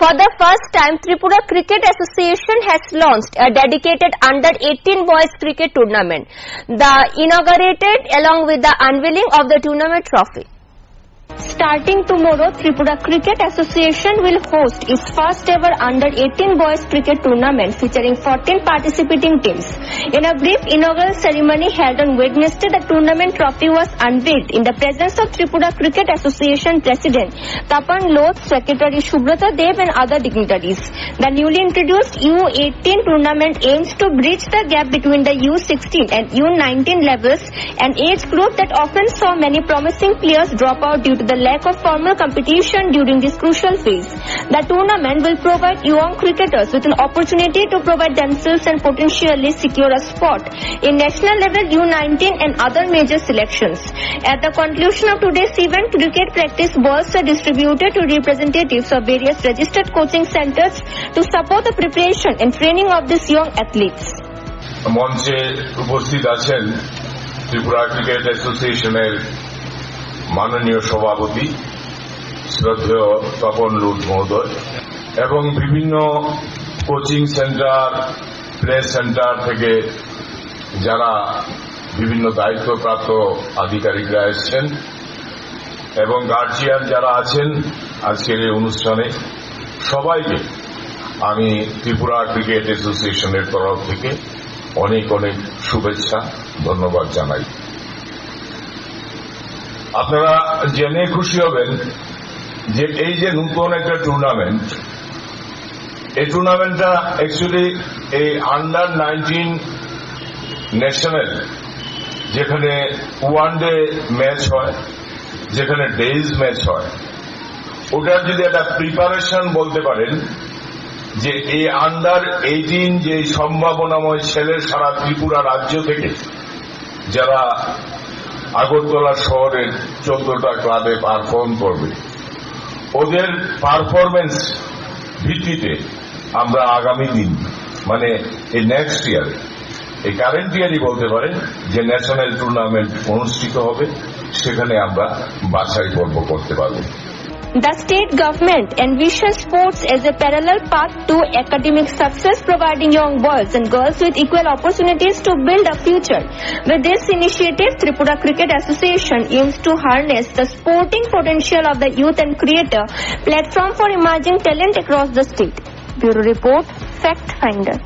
For the first time, Tripura Cricket Association has launched a dedicated under-18 boys cricket tournament. The inaugurated along with the unveiling of the tournament trophy. Starting tomorrow, Tripura Cricket Association will host its first ever under-18 boys cricket tournament featuring 14 participating teams. In a brief inaugural ceremony held on Wednesday, the tournament trophy was unveiled in the presence of Tripura Cricket Association President Tapan Loth, Secretary Subrata Dev and other dignitaries. The newly introduced U18 tournament aims to bridge the gap between the U16 and U19 levels, an age group that often saw many promising players drop out due to the lack of formal competition during this crucial phase. The tournament will provide young cricketers with an opportunity to provide themselves and potentially secure a spot in national level U19 and other major selections. At the conclusion of today's event, cricket practice balls are distributed to representatives of various registered coaching centers to support the preparation and training of these young athletes. মঞ্চে উপস্থিত আছেন Tripura cricket অ্যাসোসিয়েশনের মাননীয় সভাপতি শ্রদ্ধেয় তপন লুট মহোদয় এবং বিভিন্ন কোচিং সেন্টার প্লে সেন্টার থেকে যারা বিভিন্ন দায়িত্বপ্রাপ্ত আধিকারিকরা এসেছেন এবং গার্জিয়ান যারা আছেন আজকের এই অনুষ্ঠানে সবাইকে আমি ত্রিপুরা ক্রিকেট অ্যাসোসিয়েশনের তরফ থেকে অনেক অনেক শুভেচ্ছা ধন্যবাদ জানাই। আপনারা জেনে খুশি হবেন যে এই যে নতুন একটা টুর্নামেন্ট, এই টুর্নামেন্টটা অ্যাকচুয়ালি এই আন্ডার-19 ন্যাশনাল, যেখানে ওয়ান ডে ম্যাচ হয়, যেখানে ডেইজ ম্যাচ হয়, ওটার যদি একটা প্রিপারেশন বলতে পারেন যে এই আন্ডার-18 যে সম্ভাবনাময় ছেলে সারা ত্রিপুরা রাজ্য থেকে যারা আগরতলা শহরের 14টা ক্লাবে পারফর্ম করবে, ওদের পারফরমেন্স ভিত্তিতে আমরা আগামী দিন মানে এই নেক্সট ইয়ার, এই কারেন্ট ইয়ারই বলতে পারেন যে ন্যাশনাল টুর্নামেন্ট অনুষ্ঠিত হবে, সেখানে আমরা বাছাই পর্ব করতে পারব। The state government envisions sports as a parallel path to academic success, providing young boys and girls with equal opportunities to build a future. With this initiative, Tripura Cricket Association aims to harness the sporting potential of the youth and create a platform for emerging talent across the state. Bureau Report, Fact Finder.